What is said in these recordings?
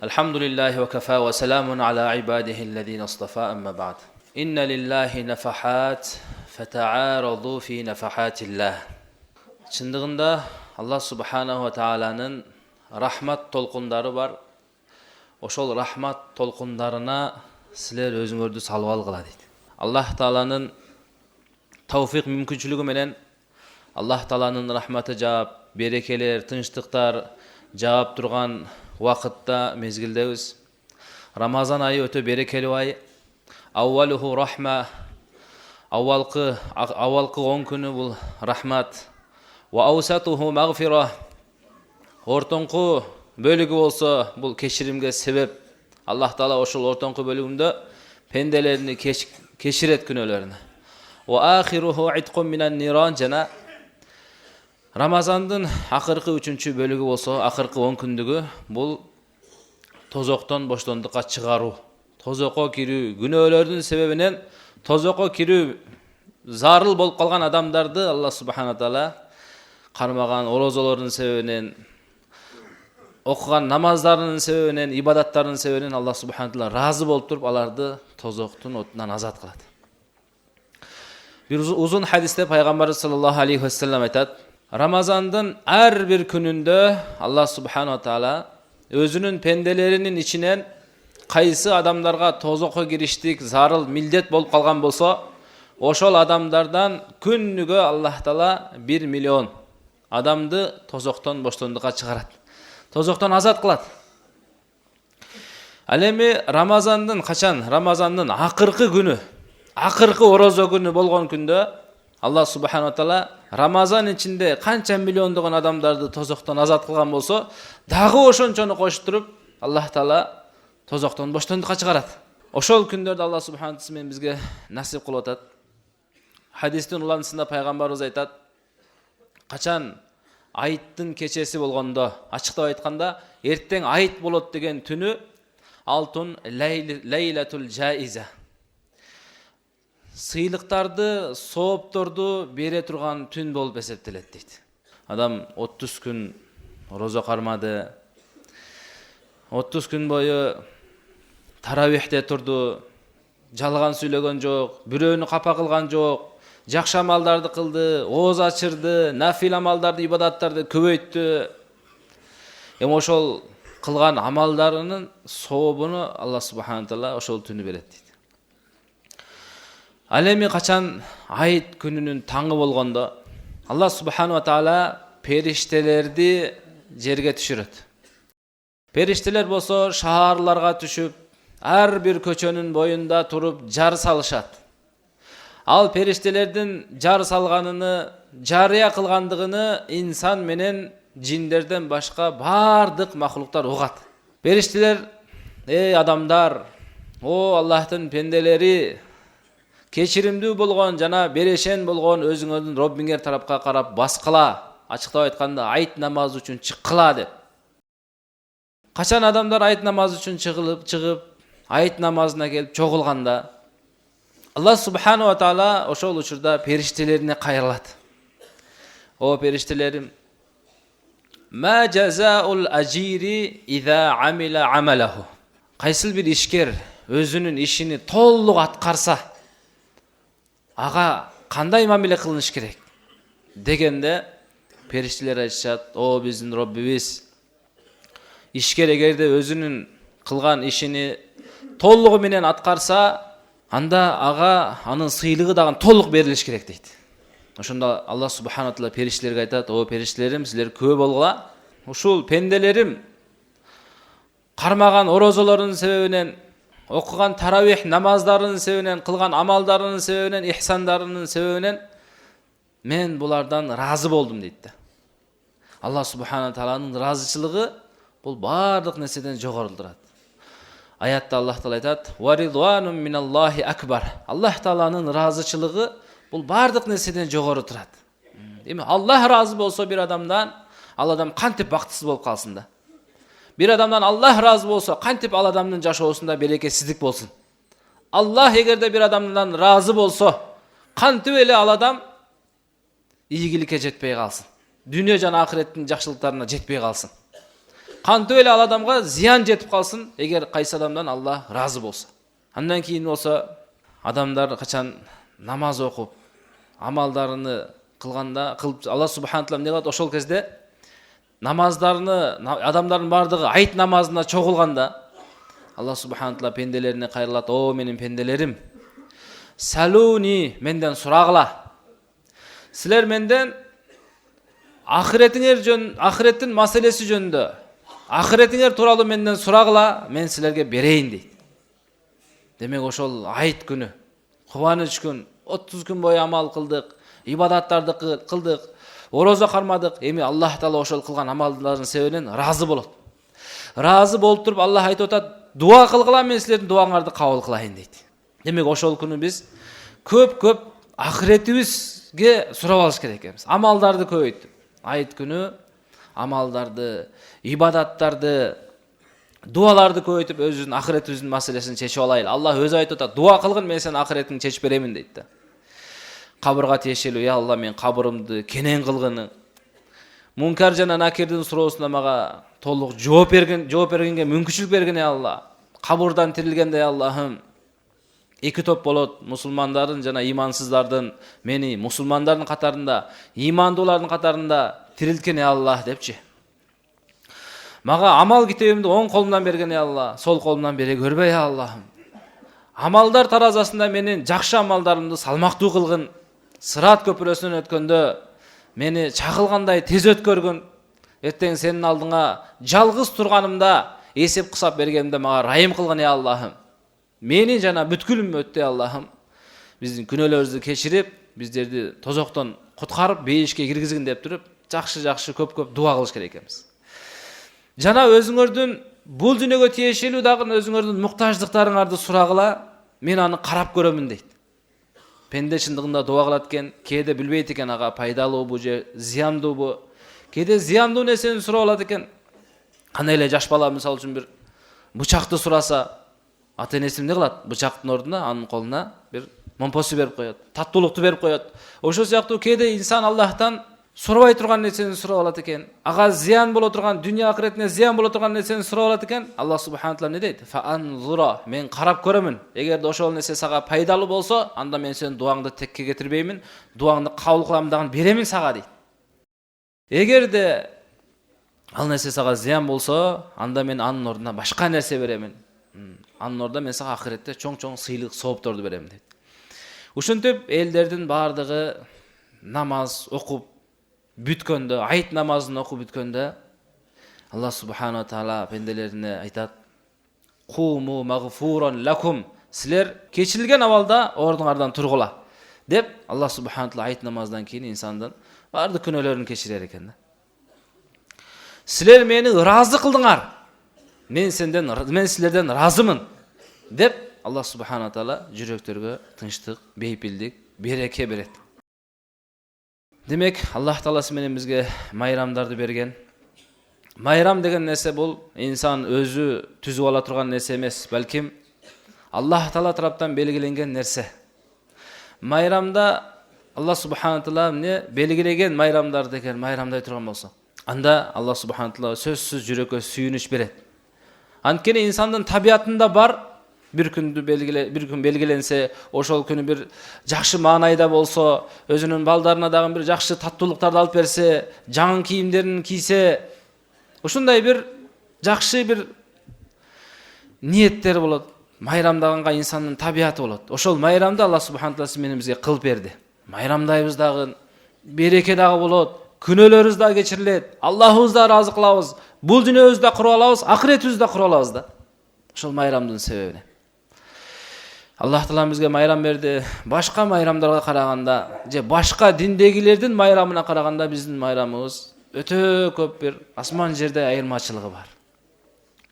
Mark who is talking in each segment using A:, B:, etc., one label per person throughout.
A: الحمد لله وكفى وسلام على عباده الذين اصطفى أما بعد إن لله نفحات فتعارضوا في نفحات الله. Шындығында Аллах Субханаху ва Тааланың рахмат толқындары бар. Ошол рахмат толқындарына силер өзүңөрдү салып алгыла дейт. Аллах Тааланың тауфиқ мүмкүнчүлүгү менен Аллах Тааланың рахматы жаап, берекелер, тынчтыктар жаап турган вакытта мезгилдебиз. Рамазан айы өтө берекелүү ай. Аввалуху рахма. Аввалкы 10 күнү бул рахмат. Ва аусатуху магфира. Ортоңку бөлүгү болсо бул кечиримге себеп. Аллах Таала ошол ортоңку бөлүгүндө пенделерини кечирет күнөөлөрүнө. Ва ахируху итқун минан ниран жана Рамазандын акыркы 3-чү бөлүгү болсо, акыркы 10 күндүгү бул тозоктон боштондукка чыгаруу. Тозокко кирүү, күнөөлөрдүн себебинен тозокко кирүү зарыл болуп калган адамдарды Аллах Субхана Таала кармаган орозолордун себебинен, окуган намаздарынын себебинен, ибадаттарынын себебинен Аллах Субхана Таала разы болуп туруп, аларды тозоктун отунан азат кылат. Бир узун хадисте пайгамбар саллаллаху алейхи ва саллям айтат: Рамазандын ар бир күнүндө Аллах Субхана Таала өзүнүн пенделеринин ичинен кайсы адамдарга тозокко кириштик зарыл милдет болуп калган болсо, ошол адамдардан күнүгө Аллах Таала 1 миллион адамды тозоктон боштондукка чыгарат. Тозоктон азат кылат. Ал эми Рамазандын качан? Рамазандын акыркы күнү, акыркы орозо күнү болгон күндө Аллах Субхана Таала Рамазан ичинде канча миллиондогон адамдарды тозоктон азат кылган болсо, дагы ошончону коштуруп Аллах Таала тозоктон боштондукка чыгарат. Ошол күндөрдө Аллах Субхана Таала бизге насип кылып атат. Хадистин уланысында пайгамбарыбыз айтат: качан айттын кечеси болгондо, ачыктап айтканда, эртең айт болот деген түнү алтун лейлатул жаиза. Сыйлыктарды, соопторду бере турган түн болуп эсептелет дейт. Адам 30 күн розо кармады, 30 күн бою таравихте турду, жалган сүйлөгөн жок, бирөөнү капа кылган жок, жакшы амалдарды кылды, ооз ачырды, нафил амалдарды, ибадаттарды көбөйттү. Эми ошол кылган амалдарынын сообуну Аллах Субхана Таала ошол түнү берет дейт. Ал эми качан айт күнүнүн таңы болгондо Аллах Субхана Таала периштелерди жерге түшүрөт. Периштелер болсо шаарларга түшүп, ар бир көчөнүн боюнда туруп жар салышат. Ал периштелердин жар салганыны, жарыя кылгандыгыны инсан менен жиндерден башка бардык махлуктар угат. Периштелер: "Эй адамдар, о Аллахтын пенделери, кечиримдүү болгон жана берешен болгон өзүңөрдүн Роббиңер тарапка карап баскыла, ачыктап айтканда айт намазы үчүн чыккыла" деп. Качан адамдар айт намазы үчүн чыгып, айт намазына келип чогулганда, Аллах Субхана ва Таала ошол учурда периштелерине кайрылат. О периштелерим, ма жазаул ажири иза амила амалаху. Кайсыл бир ишкер өзүнүн ишини толук аткарса, ага кандай мамиле кылыныш керек дегенде, периштелер айтышат: "О биздин Роббибиз, ишкер эгерде өзүнүн кылган ишини толугу менен аткарса, анда ага анын сыйлыгы дагы толук берилиш керек" дейт. Ошондо Аллах Субхана Таала периштелерге айтат: "О периштелерим, силер күбө болгула. Ушул пенделерим кармаган орозолорунун себебинен, окуган таравих намаздарынын себебинен, кылган амалдарынын себебинен, ихсандарынын себебинен мен булардан разы болдум" дейт да. Аллах Субхана Тааланын разычылыгы бул бардык нерседен жогору турат. Аятта Аллах Таала айтат: "Ва ридванун миналлахи акбар". Аллах Тааланын разычылыгы бул бардык нерседен жогору турат. Эми Аллах разы болсо бир адамдан, ал адам кантип бактысыз болуп калсын да. Бир адамдан Аллах разы болсо, кантип ал адамдын жашоосунда берекесиздик болсун. Аллах эгерде бир адамдан разы болсо, кантип эле ал адам ийгиликке жетпей калсын. Дүйнө жана ахиреттин жакшылыктарына жетпей калсын. Кантип эле ал адамга зыян жетип калсын, эгер кайсы адамдан Алла разы болсо. Андан кийин болсо адамдар качан намаз окуп, амалдарыны кылганда, Алла субхана таала эмне кылат? Ошол кезде намаздарын адамдардын бардыгы айт намазына чогулганда Алла субхана таала пенделерине кайрылат: "О менин пенделерим, салуни, менден сурагыла. Силер менден ахиреттин маселеси жөнүндө, ахиретиңер тууралуу менден сурагыла, мен силерге берейин" дейт. Демек ошол айт күнү, кубаныч күн, 30 күн бою амал кылдык, ибадаттарды кылдык, орозо кармадык. Эми Аллах таала ошол кылган амалдардын себебинен разы болот. Разы болуп туруп Аллах айтып атат: "Дуа кылгыла, мен силердин дуаңарды кабыл кылайын" дейт. Демек ошол күнү биз көп ахиретибизге сурап алыш керек экенбиз. Амалдарды көбөйтүп, айт күнү амалдарды, ибадаттарды, дуаларды көбөйтүп өзүбүздүн ахиретибиздин маселесин чечип алайлы. Аллах өзү айтып атат: "Дуа кылгын, мен сенин ахиретиңди чечип беремин" дейт да. Кабырга тиешелүү: "Я Алла, мен кабырымды кенен кылгыны, мункар жана накирдин суроосуна мага толук жооп бергенге мүмкүнчүлүк бергин, я Алла. Кабырдан тирилгенде, я Аллахым, эки топ болот: мусулмандардын жана имансыздардын. Мени мусулмандардын катарында, имандуулардын катарында тирилткин, я Аллах" депчи. Мага амал китебимди оң колумдан берген, я Алла, сол колумдан бере көрбө, я Аллахым. Амалдар таразасында менин жакшы амалдарымды салмактуу кылгын. Сырат көпүрөсүнөн өткөндө мени чагылгандай тез өткөргүн. Эртең сенин алдыңа жалгыз турганымда эсеп кысап бергенимде мага райым кылгын, я Аллахым. Мени жана бүткүл үммөттү, я Аллахым, биздин күнөөлөрүбүздү кечирип, биздерди тозоктон куткарып, бейишке киргизгин деп туруп, жакшы көп дуа кылыш керек экенбиз. Жана өзүңөрдүн бул дүйнөгө тиешелүү дагы өзүңөрдүн муктаждыктарыңарды сурагыла, мен аны карап көрөмүн дейт. Пенде чындыгында дуа кылат экен, кээде билбейт экен ага пайдалуубу же зыяндуубу. Кээде зыяндуу нерсени сурап алат экен. Кандай эле жаш бала мисалы үчүн бир бычакты сураса, ата-энеси эмне кылат? Бычактын ордуна анын колуна бир момпосу берип коет, таттуулукту берип коет. Ошол сыяктуу кээде инсан Аллахтан сурабай турган нерсени сурап алат экен. Ага зыян боло турган, дүйнө акыретине зыян боло турган нерсени сурап алат экен. Аллах субхана таала эмне дейт? "Фаанзура", мен карап көрөмүн. Эгерде ошол нерсе сага пайдалуу болсо, анда мен сенин дуаңды текке кетирбеймин, дуаңды кабыл кылам дагы беремин сага дейт. Эгерде ал нерсе сага зыян болсо, анда мен анын ордуна башка нерсе беремин. Анын ордуна мен сага акыретте чоң сыйлык, соопторду беремин дейт. Ушинтип элдердин бардыгы намаз окуп бүткөндө, айт намазын окуп бүткөндө, Аллах субхана таала пенделерине айтат: "Куму магфуран лакум", силер кечирилген абалда ордуңардан тургула деп Аллах субхана таала айт намаздан кийин инсандын бардык күнөөлөрүн кечирер экен да. "Силер мени ыраазы кылдыңар, мен силерден ыраазымын" деп Аллах субхана таала жүрөктөргө тынчтык, бейпилдик, береке берет. Демек, Аллах тааласы менен бизге майрамдарды берген. Майрам деген нерсе бул инсан өзү түзүп ала турган нерсе эмес, балким Аллах таала тараптан белгиленген нерсе. Майрамда Аллах субхана таала эмне белгилеген майрамдарды эгер майрамдай турган болсо, анда Аллах субхана таала сөзсүз жүрөккө сүйүнүч берет. Анткени инсандын табиятында бар, bir gün belgilense, ошол күнү bir жакшы маанайда болсо, өзүнүн балдарына дагы bir жакшы таттуулуктарды алып берсе, жаңы кийимдерин кийсе, ушундай bir жакшы bir ниеттер болот. Майрамдаганга инсандын табияты болот. Ошол майрамды Аллах субхана таала менен бизге кылып берди. Майрамдайбыз дагы, береке дагы болот, күнөөлөрүбүз дагы кечирилет, Аллахыбызды да ыраазы кылабыз, бул дүйнөбүздү да куруп алабыз, акыретибизди да куруп алабыз да. Ошол майрамдын себебине. Аллах таала бизге майрам берди. Башка майрамдарга караганда, же башка диндегилердин майрамына караганда биздин майрамыбыз өтө көп bir асман жерде айырмачылыгы бар.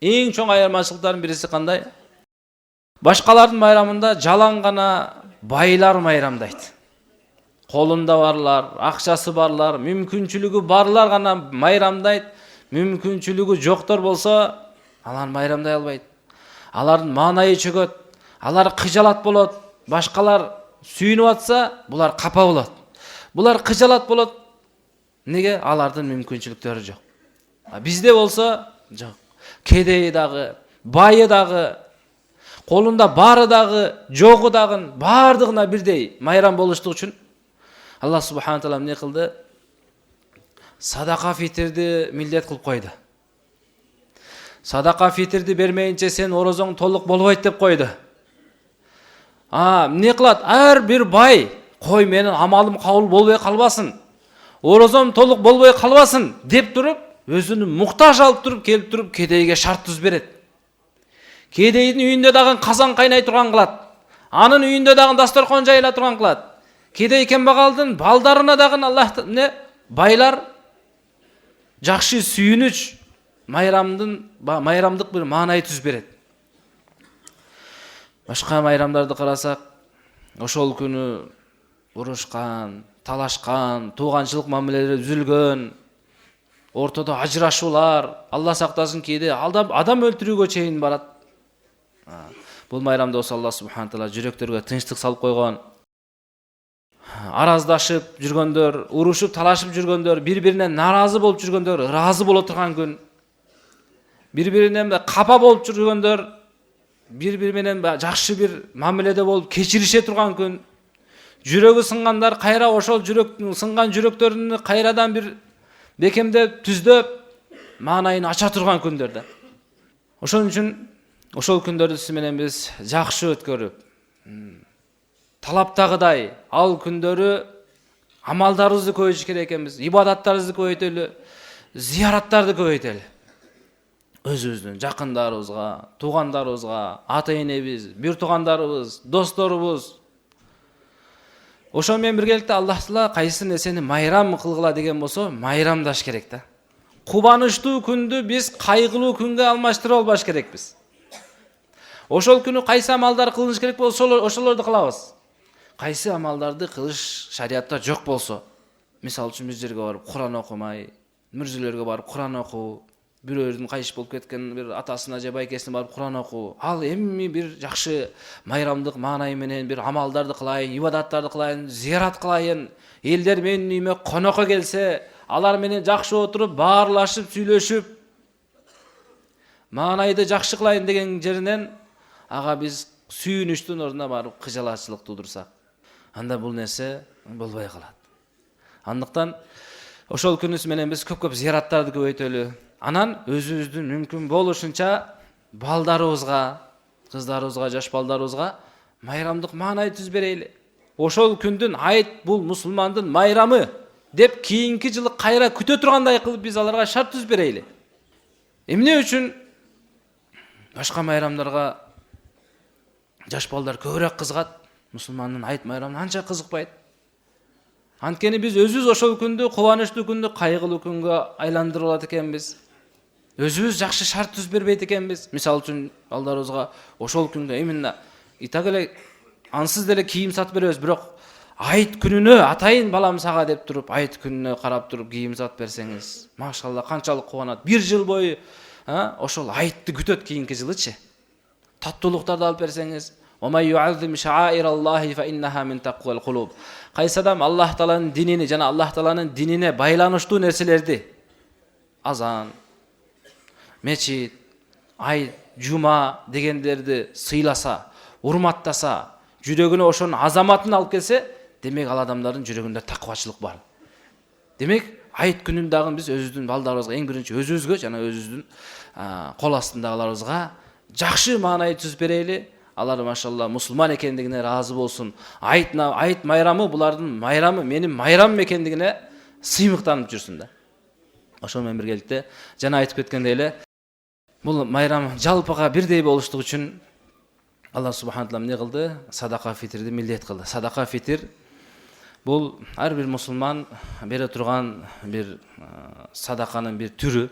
A: Эң чоң айырмачылыктардын бириси кандай? Башкалардын майрамында жалаң гана байлар майрамдайт. Колунда барлар, акчасы барлар, мүмкүнчүлүгү барлар гана майрамдайт. Мүмкүнчүлүгү жоктор болсо, алар майрамдай албайт. Алардын маанайы чөгөт, алар кыжалат болот. Башкалар сүйүнүп атса, булар капа болот. Булар кыжалат болот. Неге? Алардын мүмкүнчүлүктөрү жок. Бизде болсо, Жок. Кедейи дагы, байы дагы, колунда бары дагы, жогу дагы бардыгына бирдей майрам болуштук үчүн Аллах субхана таала эмне кылды? Садака фитрди милдет кылып койду. Садака фитрди бермейинче сен орозоң толук болбойт деп койду. Эмне кылат? Ар бир бай, кой менин амалым кабыл болбой калбасын, орозом толук болбой калбасын деп туруп, өзүнүн муктаж алып туруп, келип туруп кедейге шарт түз берет. Кедейдин үйүндө дагы казан кайнай турган кылат. Анын үйүндө дагы дасторкон жайыла турган кылат. Кедей кембагалдын балдарына дагы Аллах байлар жакшы сүйүнүч майрамдык бир маанай түз берет. Башка майрамдарды карасак, ошол күнү урушкан, талашкан, тууганчылык мамилелери үзүлгөн, ортодо ажырашуулар, Алла сактасын кээде адам өлтүрүүгө чейин барат. Бул майрамда болсо Алла субхана таала жүрөктөргө тынчтык салып койгон. Араздашып жүргөндөр, урушуп талашып жүргөндөр, бири-бирине наразы болуп жүргөндөр ыраазы боло турган күн. Бири-бирине капа болуп жүргөндөр бири-бири менен жакшы бир мамиледе болуп кечирише турган күн. Жүрөгү сынгандар кайра ошол сынган жүрөктөрүн кайрадан бир бекемдеп, түздөп, маанайын ача турган күндөр да. Ошон үчүн ошол күндөрдү сиз менен биз жакшы өткөрүп, талаптагыдай ал күндөрү амалдарыбызды көбөйтүш керек экенбиз, ибадаттарыбызды көбөйтөлү, зыяраттарды көбөйтөлү. Өзүбүздүн жакындарыбызга, туугандарыбызга, ата-энебиз, бир туугандарыбыз, досторубуз. Ошол менен биргеликте Аллах таала кайсы нерсени майрам кылгыла деген болсо, майрамдаш керек да. Кубанычтуу күндү биз кайгылуу күнгө алмаштыра албаш керекпиз. Ошол күнү кайсы амалдар кылыныш керек болсо, ошолорду кылабыз. Кайсы амалдарды кылыш шариатта жок болсо, мисалы үчүн биз жерге барып Куран окумай, мүрзүлөргө барып Куран окуу, бирөөрдүн кайыш болуп кеткен бир атасына же байкесине барып Куран окуу, ал эми бир жакшы майрамдык маанай менен бир амалдарды кылайын, ибадаттарды кылайын, зиярат кылайын, элдер менин үйүмө конокко келсе, алар менен жакшы отуруп, баарлашып, сүйлөшүп, маанайды жакшы кылайын деген жеринен ага биз сүйүнүчтүн ордуна барып кыжалачылык туудурсак, анда бул нерсе болбой калат. Андыктан ошол күнүс менен биз көп зыяраттарды көбөйтөлү. Анан өзүбүздүн мүмкүн болушунча балдарыбызга, кыздарыбызга, жаш балдарыбызга майрамдык маанай түз берели. Ошол күндүн айт бул мусулмандын майрамы деп кийинки жылы кайра күтө тургандай кылып биз аларга шарт түз берели. Эмне үчүн башка майрамдарга жаш балдар көбүрөөк кызыгат, мусулмандын айт майрамына анча кызыкпайт. Анткени биз өзүбүз ошол күндү кубанычтуу күндү кайгылуу күнгө айландырып алат экенбиз. Өзүбүз жакшы шарт түз бербейт экенбиз. Мисалы үчүн балдарыбызга ошол күндө именно итак эле ансыз деле кийим сатып беребиз, бирок айт күнүнө атайын балам сага деп туруп, айт күнүнө карап туруп кийим сатып берсеңиз, машалла канчалык кубанат. Бир жыл бою ошол айтты күтөт кийинки жылычы. Таттуулуктарды алып берсеңиз, "Омай ю'аззим ша'аираллахи фа иннаха мин тaqwal qulub." Кайсы адам Аллах тааланын динини жана Аллах тааланын динине байланыштуу нерселерди, азан, мечит, айт, жума дегендерди сыйласа, урматтаса, жүрөгүнө ошонун азаматын алып келсе, демек ал адамдардын жүрөгүндө таквачылык бар. Демек айт күнүн дагы биз өзүбүздүн балдарыбызга, эң биринчи өзүбүзгө жана өзүбүздүн кол астындагыларыбызга жакшы маанай түз берели. Алар машалла мусулман экендигине разы болсун. Айт майрамы булардын майрамы, менин майрамым экендигине сыймыктанып жүрсүн да. Ошол менен биргеликте жана айтып кеткендей эле, бул майрам жалпыга бирдей болуштугу үчүн Алла субхана таала эмне кылды? Садака фитрди милдет кылды. Садака фитр бул ар бир мусулман бере турган бир садаканын бир түрү.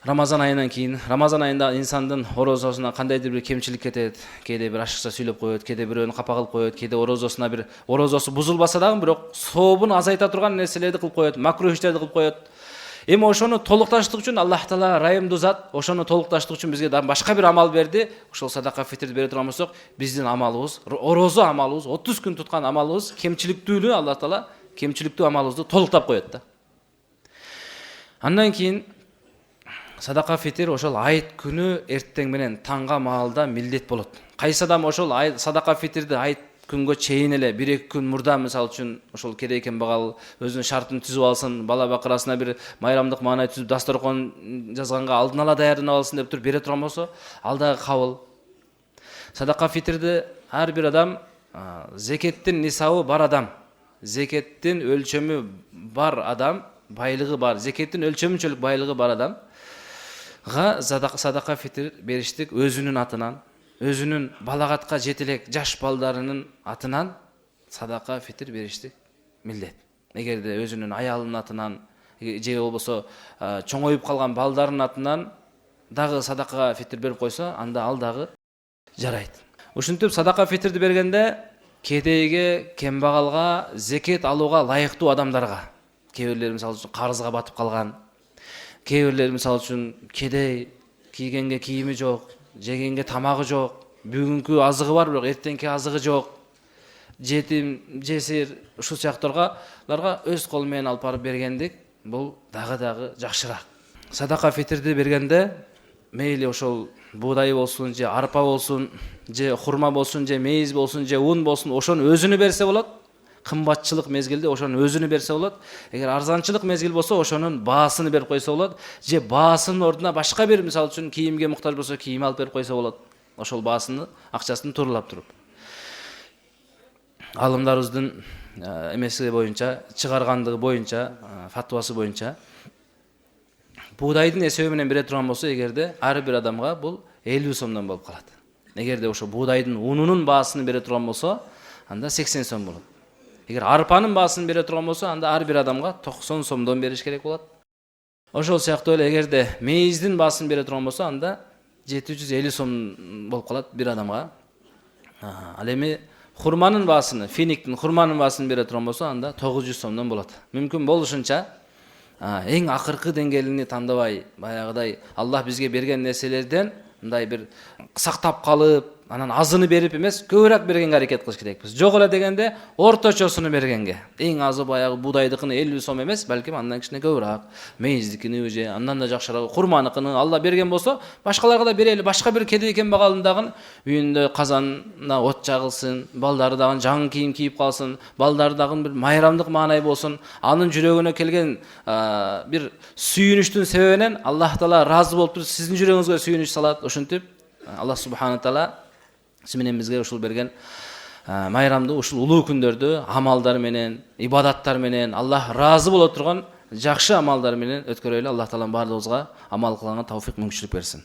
A: Рамазан айынан кийин, Рамазан айында инсандын орозосуна кандайдыр бир кемчилик кетет, кээде бир ашыкча сүйлөп коет, кээде бирөөнү капа кылып коет, кээде орозосуна бир орозосу бузулбаса дагы бирок сообун азайта турган нерселерди кылып коет, макрух иштерди кылып коет. Эми ошону толукташтык үчүн Аллах таала райымдуу зат, ошону толукташтык үчүн бизге башка бир амал берди. Ошол садака фитрди бере турган болсок, биздин амалыбыз, орозо амалыбыз, 30 күн туткан амалыбыз кемчиликтүүлүгү Аллах таала кемчиликтүү амалыбызды толуктап коет да. Андан кийин Садака фитир ошол айт күнү эртең менен таңга маалда милдет болот. Кайсы адам ошол садака фитирди айт күнгө чейин эле 1-2 күн мурда мисалы үчүн ошол керек кембагал өзүнүн шартын түзүп алсын, бала бакырасына бир майрамдык маанай түзүп дасторкон жазганга алдын ала даярданып алсын деп туруп бере турган болсо, ал дагы кабыл. Садака фитирди ар бир адам зекеттин нисабы бар адам, зекеттин өлчөмү бар адам, байлыгы бар, зекеттин өлчөмүнчөлүк байлыгы бар адамга садака фитир бериштик өзүнүн атынан, өзүнүн балагатка жетелек жаш балдарынын атынан садака фитир бериштик милдет. Эгерде өзүнүн аялынын атынан же болбосо чоңоюп калган балдарынын атынан дагы садака фитир берип койсо, анда ал дагы жарайт. Ушинтип садака фитирди бергенде кедейге, кембагалга, зекет алууга лайыктуу адамдарга, кээ бирлери мисалы үчүн карызга батып калган, кээ бирлери мисалы үчүн кедей, кийгенге кийими жок, жегенге тамагы жок, бүгүнкү азыгы бар бирок эртеңки азыгы жок, жетим, жесир, ушул сыяктууларга өз колу менен алып барып бергендик бул дагы жакшыраак. Садака фитирди бергенде мейли ошол буудай болсун, же арпа болсун, же хурма болсун, же мейиз болсун, же ун болсун, ошону өзүнө берсе болот. Кымбатчылык мезгилде ошону өзүнө берсе болот. Эгер арзанчылык мезгил болсо, ошонун баасын берип койсо болот. Же баасынын ордуна башка бир, мисалы үчүн кийимге муктаж болсо, кийим алып берип койсо болот. Ошол баасыны, акчасын тууралап туруп. Алымдарыбыздын эмеси боюнча, чыгаргандыгы боюнча, фатвасы боюнча буудайдын эсеби менен бере турган болсо, эгерде ар бир адамга бул 50 сомдон болуп калат. Эгерде ошо буудайдын унунун баасын бере турган болсо, анда 80 сом болот. Эгер арпанын баасын бере турган болсо, анда ар бир адамга 90 сомдон бериш керек болот. Ошол сыяктуу эле эгерде мейиздин баасын бере турган болсо, анда 750 сом болуп калат бир адамга. Ал эми хурманын баасыны, финиктин хурманын баасын бере турган болсо, анда 900 сомдон болот. Мүмкүн болушунча эң акыркы деңгээлини тандабай, баягыдай Аллах бизге берген нерселерден мындай бир сактап калып, анан азыны берип эмес, көбүрөөк бергенге аракет кылыш керекпиз. Жок эле дегенде орточосуну бергенге. Эң азы баягы буудайдыкыны 50 сом эмес, балким андан кичине көбүрөөк. Мейиздикини же андан да жакшыраак, хурманыкыны Алла берген болсо, башкаларга да берели. Башка бир кедей кембагалындагы үйүндө казанына от жагылсын, балдары дагы жаңы кийим кийип калсын, балдары дагы бир майрамдык маанай болсун. Анын жүрөгүнө келген бир сүйүнүчтүн себебинен Аллах Таала ыраазы болуп туруп, сиздин жүрөгүңүзгө сүйүнүч салат. Ошентип Аллах Субхана Таала менен бизге ушул берген майрамды, ушул улуу күндөрдү амалдар менен, ибадаттар менен, Аллах ыраазы боло турган жакшы амалдар менен өткөрөлү. Аллах Таала баардыгыбызга амал кылганга тауфик мүмкүнчүлүк берсин.